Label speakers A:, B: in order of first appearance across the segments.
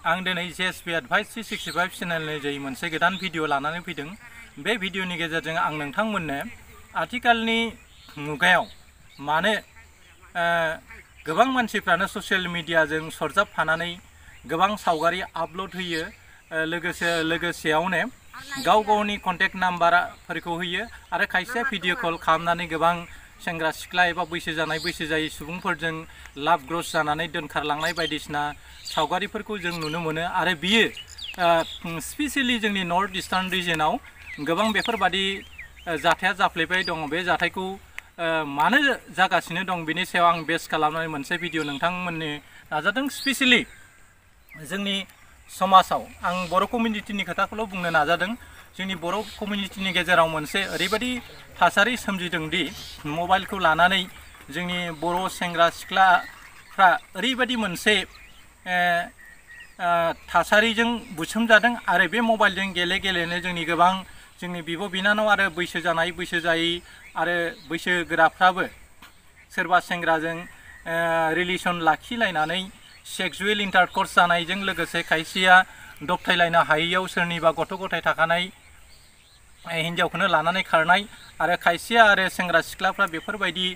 A: आं दिनै JSP Advice 365 चेनेलनि जै मोनसे गोदान भिडिअ लानानै फैदों। बे भिडिअनि गेजेरजों आं नोंथांमोननो आथिखालनि मुगायाव मानो गोबां मानसिफ्रानो ससियेल मिडियाजों सरजाबफानानै गोबां सावगारि आपल'ड होयो, लोगोसेयावनो गाव गावनि कन्टेक्ट नाम्बारफोरखौ होयो आरो खायसेया भिडिअ कल खालामनानै गोबां सेंग्रा सिख्ला एबा बैसो जायै सुबुंफोरजों लाभ ग्रस जानानै दोनखारलांनाय बायदिसिना सावगारिफोरखौ जों नुनो मोनो। आरो बियो स्पेसियेलि जोंनि नर्थ इस्टार्न रिजनाव गोबां बेफोरबादि जाथाया जाफ्लेबाय दङ। बे जाथायखौ मानो जागासिनो दं बेनि सायाव आं बेस खालामनानै मोनसे भिडिअ नोंथांमोननो नाजादों। स्पेसियेलि जोंनि समाजाव आं बर' कमिउनिटिनि खोथाखौल' बुंनो नाजादों। जोंनि बर' कमिउनिटिनि गेजेराव मोनसे ओरैबायदि थासारि सोमजिदों दि मबाइलखौ लानानै जोंनि बर' सेंग्रा सिख्लाफ्रा ओरैबायदि मोनसे थासारिजों बुसोमजादों आरो बे मबाइलजों गेलेनो जोंनि बिब' बिनानाव आरो बैसो जानाय बैसो जायै आरो बैसोगोराफ्राबो सोरबा सेंग्राजों रिलेसन लाखिलायनानै सेक्सुवेल इन्टारकर्स जानायजों लोगोसे खायसेया दबथायलायनो हायैयाव सोरनिबा गथ' गथाय थाखानाय हिन्जावखौनो लानानै खारनाय आरो खायसेया आरो सेंग्रा सिख्लाफ्रा बेफोरबायदि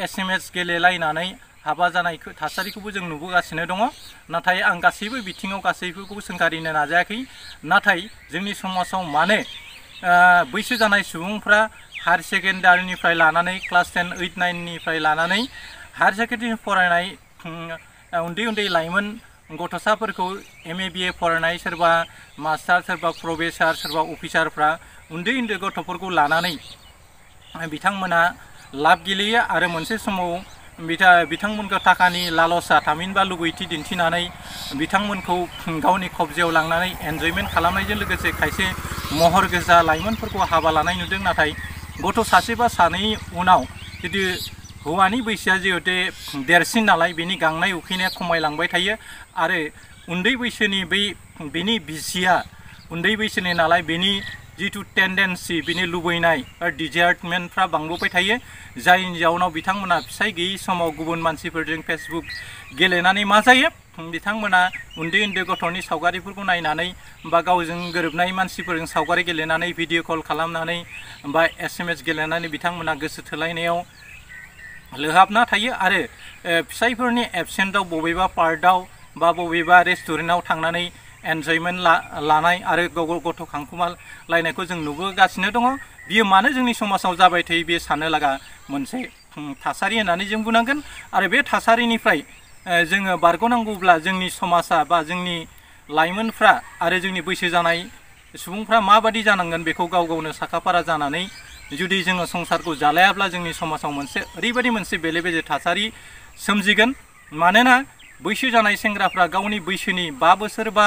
A: SMS गेलेलायनानै हाबा जानाय थासारिखौबो जों नुबोगासिनो दङ। नाथाय आं गासैबो बिथिङाव गासैफोरखौ सोंखारिनो नाजायाखै। नाथाय जोंनि समाजाव मानो बैसो जानाय सुबुंफ्रा हायार सेकेन्डारिनिफ्राय लानानै क्लास 10, 8, 9निफ्राय लानानै हायार सेकेन्डारि फरायनाय उन्दै लाइमोन गथ'साफोरखौ MA BA फरायनाय सोरबा मास्टार सोरबा प्रफेसार सोरबा अफिसारफ्रा उन्दै गथ'फोरखौ लानानै बिथांमोना लाभ गेलेयो आरो मोनसे समाव बिथांमोनखौ थाखानि लालसा थामहिनबा लुबैथि दिन्थिनानै बिथांमोनखौ गावनि कब्जायाव लांनानै एन्जयमेन्ट खालामनायजों लोगोसे खायसे महर गोजा लाइमोनफोरखौ हाबा लानाय नुदों। नाथाय गथ' सासे बा सानै उनाव जुदि हौवानि बैसोआ जिहेतु देरसिन नालाय बेनि गांनाय उखैनाया खमायलांबाय थायो आरो उन्दै बैसोनि बेनि बिसिया उन्दै बैसोनि नालाय बेनि जिथु टेन्डेन्सि बेनि लुबैनाय डिजायारमेन्टफ्रा बांबोबाय थायो, जायनि जाउनाव बिथांमोना फिसाय गैयै समाव गुबुन मानसिफोरजों फेसबुक गेलेनानै मा जायो, बिथांमोना उन्दै गथ'नि सावगारिफोरखौ नायनानै बा गावजों गोरोबनाय मानसिफोरजों सावगारि गेलेनानै भिडिअ कल खालामनानै बा SMS गेलेनानै बिथांमोना गोसो थोलायनायाव लोहाबना थायो आरो फिसायफोरनि एबसेन्टआव बबेबा पार्कआव बा बबेबा रेस्टुरेन्टआव थांनानै एन्जयमेन्ट लानाय आरो गथ' खांखुमालायनायखौ जों नुबोगासिनो दङ। बियो मानो जोंनि समाजाव जाबाय थायो बे साननो लागा मोनसे थासारि होननानै जों बुंनांगोन। आरो बे थासारिनिफ्राय जोङो बारग'नांगौब्ला जोंनि समाजा बा जोंनि लाइमोनफ्रा आरो जोंनि बैसो जानाय सुबुंफ्रा माबादि जानांगोन बेखौ गाव गावनो साखाफारा जानानै जुदि जोङो संसारखौ जालायाब्ला जोंनि समाजाव ओरैबायदि मोनसे बेले बेजे थासारि सोमजिगोन। मानोना बैसो जानाय सेंग्राफ्रा गावनि बैसोनि 5 बोसोर बा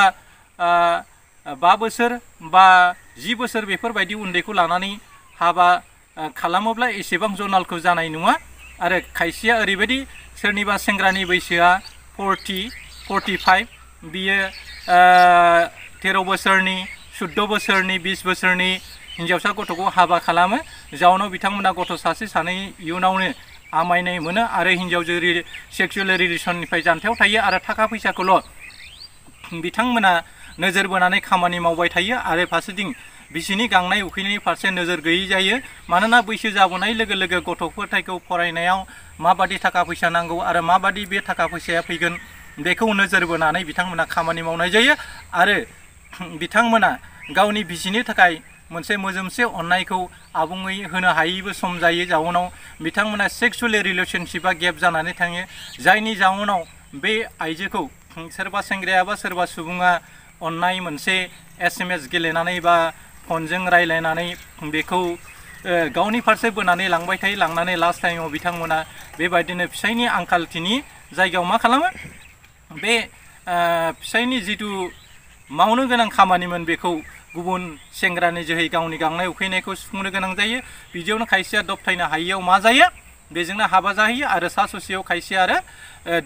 A: 10 बोसोर बेफोरबायदि उन्दैखौ लानानै हाबा खालामोब्ला एसेबां जनालखौ जानाय नङा। आरो खायसेया ओरैबायदि सोरनिबा सेंग्रानि बैसोआ 40, 45 बियो 13 बोसोरनि 14 बोसोरनि 20 बोसोरनि हिन्जावसा गथ'खौ हाबा खालामो। जाउनाव बिथांमोना गथ' सासे सानै इयुनावनो आमायनाय मोनो आरो हिन्जावजों सेक्सुवेल रिलेसननिफ्राय जानथायाव थायो आरो थाखा फैसाखौल' बिथांमोना नोजोर बोनानै खामानि मावबाय थायो आरो फारसेथिं बिसिनि गांनाय उखैनायनि फारसे नोजोर गैयै जायो। मानोना बैसो जाबोनाय लोगो लोगो गथ'फोरखौ फरायनायाव माबादि थाखा फैसा नांगौ आरो माबादि बे थाखा फैसाया फैगोन बेखौ नोजोर बोनानै बिथांमोना खामानि मावनाय जायो आरो बिथांमोना गावनि बिसिनि थाखाय मोनसे मोजोमसे अननायखौ आबुङै होनो हायैबो सम जायो। जाउनाव बिथांमोना सेक्सुवेल रिलेसनशिपआ गेप जानानै थाङो, जायनि जाउनाव बे आइजोखौ सोरबा सेंग्राया बा सोरबा सुबुङा अननाय मोनसे SMS गेलेनानै बा फनजों रायलायनानै बेखौ गावनि फारसे बोनानै लांबाय थायो। लांनानै लास्ट टाइमाव बिथांमोना बेबायदिनो फिसायनि आंखालथिनि जायगायाव मा खालामो, बे फिसायनि जिथु मावनो गोनां खामानिमोन बेखौ गुबुन सेंग्रानि जोहै गावनि गांनाय उखैनायखौ सुफुंनो गोनां जायो। बिदियावनो खायसेया दबथायनो हायैयाव मा जायो, बेजोंनो हाबा जाहैयो आरो सा ससेयाव खायसे आरो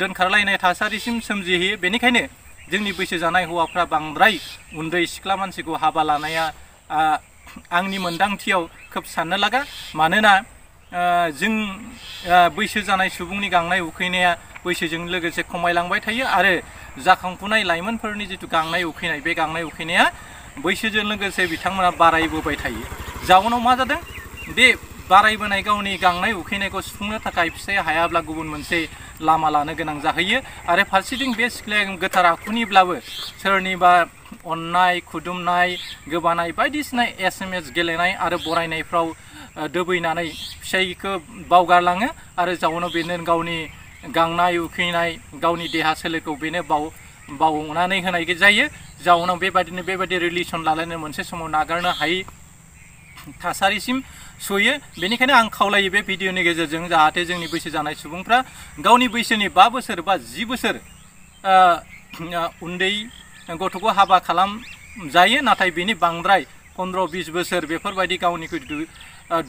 A: दोनखारलायनाय थासारिसिम सोमजिहैयो। बेनिखायनो जोंनि बैसो जानाय हौवाफ्रा बांद्राय उन्दै सिख्ला मानसिखौ हाबा लानाया आंनि मोन्दांथियाव खोब साननो लागा। मानोना जों बैसो जानाय सुबुंनि गांनाय उखैनाया बैसोजों लोगोसे खमायलांबाय थायो आरो जाखांफुनाय लाइमोनफोरनि जिथु गांनाय उखैनाय बे गांनाय उखैनाया बैसोजों लोगोसे बिथांमोना बारायबोबाय थायो। जाउनाव मा जादों बे बारायबोनाय गावनि गांनाय उखैनायखौ सुफुंनो थाखाय फिसाया हायाब्ला गुबुन मोनसे लामा लानो गोनां जाहैयो आरो फारसेथिं बे सिख्लाया गोथार आखुनिब्लाबो सोरनिबा अननाय खुदुमनाय गोबानाय बायदिसिना SMS गेलेनाय आरो बरायनायफ्राव दोबैनानै फिसायखौ बावगारलाङो आरो जाउनाव बेनो गावनि गांनाय उखैनाय गावनि देहा सोलेरखौ बेनो बावनानै होनाय जायो। जाउनाव बेबायदि रिलेसन लालायनो मोनसे समाव नागारनो हायै थासारिसिम सहैयो। बेनिखायनो आं खावलायो बे भिडिअनि गेजेरजों जाहाथे जोंनि बैसो जानाय सुबुंफ्रा गावनि बैसोनि 5 बोसोर बा 10 बोसोर उन्दै गथ'खौ हाबा खालामजायो, नाथाय बेनि बांद्राय 15-20 बोसोर बेफोरबायदि गावनिख्रुइ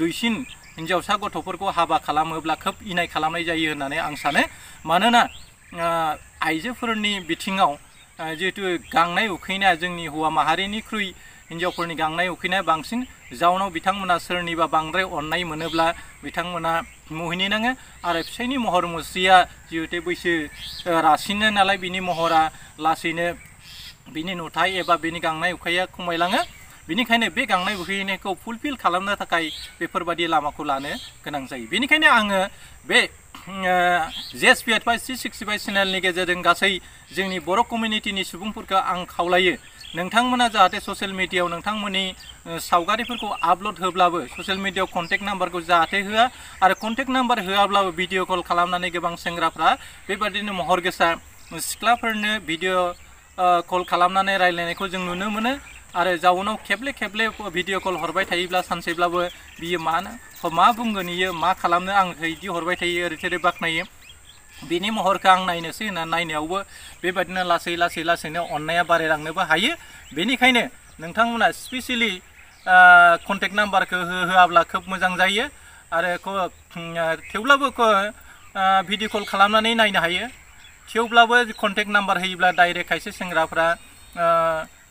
A: दुइसिन हिन्जावसा गथ'फोरखौ हाबा खालामोब्ला खोब इनाय खालामनाय जायो होननानै आं सानो। मानोना आइजोफोरनि बिथिङाव जिहेतु गांनाय उखैनाया जोंनि हौवा माहारिनिख्रुइ हिन्जावफोरनि गांनाय उखैनाया बांसिन। जाउनाव बिथांमोना सोरनिबा बांद्राय अननाय मोनोब्ला बिथांमोना मुहिनि नाङो आरो फिसायनि महर मुस्रिया जिहेतु बैसो रासिनो नालाय बिनि महरा लासैनो बिनि नुथाय एबा बिनि गांनाय उखैनाया खमायलाङो। बेनिखायनो बे गांनाय उखैनायखौ फुलफिल खालामनो थाखाय बेफोरबायदि लामाखौ लानो गोनां जायो। बेनिखायनो आङो बे JSP Advice 365 चेनेलनि गेजेरजों गासै जोंनि बर' कमिउनिटिनि सुबुंफोरखौ आं खावलायो, नोंथांमोना जाहाथे ससियेल मिडियायाव नोंथांमोननि सावगारिफोरखौ आपल'ड होब्लाबो ससियेल मिडियायाव कन्टेक्ट नाम्बारखौ जाहाथे होआ आरो कन्टेक्ट नाम्बार होआब्लाबो भिडिअ कल खालामनानै गोबां सेंग्राफ्रा बेबादिनो महर गोसा सिख्लाफोरनो भिडिअ कल खालामनानै रायज्लायनायखौ जों नुनो मोनो आरो जाउनाव खेबले भिडिअ कल हरबाय थायोब्ला सानसेब्लाबो बियो मा बुंगोन इयो मा खालामनो आं बिदि हरबाय थायो ओरै बाख्नायो। बिनि महरखौ आं नायनोसै होननानै नायनायावबो बेबायदिनो लासैनो अननाया बारायलांनोबो हायो। बेनिखायनो नोंथांमोना स्पेसियेलि कन्टेक्ट नाम्बारखौ होआब्ला खोब मोजां जायो आरो थेवब्लाबो भिडिअ कल खालामनानै नायनो हायो। थेवब्लाबो कन्टेक्ट नाम्बार होयोब्ला डाइरेक्ट खायसे सेंग्राफ्रा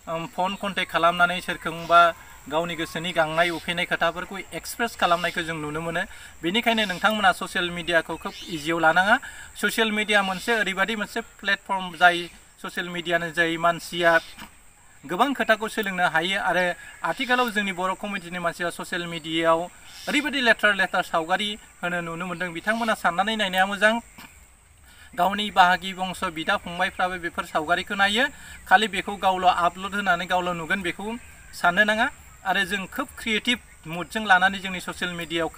A: फन कन्टेक्ट खालामनानै सोरखौबा गावनि गोसोनि गांनाय उखैनाय खोथाफोरखौ एक्सप्रेस खालामनायखौ जों नुनो मोनो। बेनिखायनो नोंथांमोना ससियेल मिडियाखौ खोब इजियाव लानाङा। ससियेल मिडिया ओरैबायदि मोनसे प्लेटफर्म जाय ससियेल मिडियानो जाय मानसिया गोबां खोथाखौ सोलोंनो हायो आरो आथिखालाव जोंनि बर' कमिउनिटिनि मानसिया ससियेल मिडियायाव ओरैबायदि लेथ्रा सावगारि होनो नुनो मोन्दों। बिथांमोना साननानै नायनाया मोजां, गावनि बाहागि बंस बिदा फंबायफ्राबो बेफोर सावगारिखौ नायो, खालि बेखौ गावल' आपल'ड होनानै गावल' नुगोन बेखौ साननो नाङा। आरो जों खोब क्रिएटिभ मुडजों लानानै जोंनि ससियेल मिडियायाव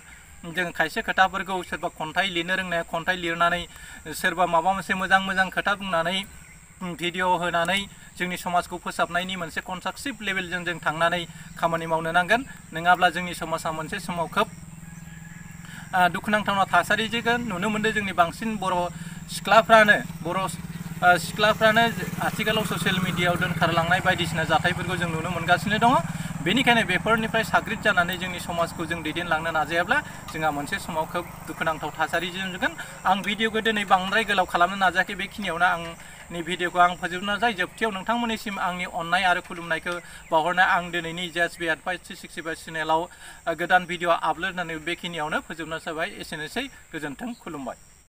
A: जों खायसे खोथाफोरखौ सोरबा खन्थाइ लिरनो रोंनाया खन्थाइ लिरनानै सोरबा माबा मोनसे मोजां खोथा बुंनानै भिडिअ होनानै जोंनि समाजखौ फोसाबनायनि मोनसे कनस्ट्राक्टिभ लेभेलजों जों थांनानै खामानि मावनो नांगोन। नङाब्ला जोंनि समाजा मोनसे समाव खोब दुखुनांथावना थासारिजों नुनो मोनदों। जोंनि बांसिन बर' सिख्लाफ्रानो आथिखालाव ससियेल मिडियायाव दोनखारलांनाय बायदिसिना जाथायफोरखौ जों नुनो मोनगासिनो दङ। बेनिखायनो बेफोरनिफ्राय साग्रिद जानानै जोंनि समाजखौ जों दैदेनलांनो नाजायाब्ला जोंहा मोनसे समाव खोब दुखुनांथाव थासारिजों नुगोन। आं भिडिअखौ दिनै बांद्राय गोलाव खालामनो नाजायाखै, बेखिनियावनो आंनि भिडिअखौ आं फोजोबनो नाजायो। जोबथियाव नोंथांमोननिसिम आंनि अननाय आरो खुलुमनायखौ बावहरनो आं दिनैनि JSP Advice 365 चेनेलाव गोदान भिडिअ आपल'ड होनानै बेखिनियावनो फोजोबनो जाबाय। एसेनोसै, गोजोन्थों, खुलुमबाय।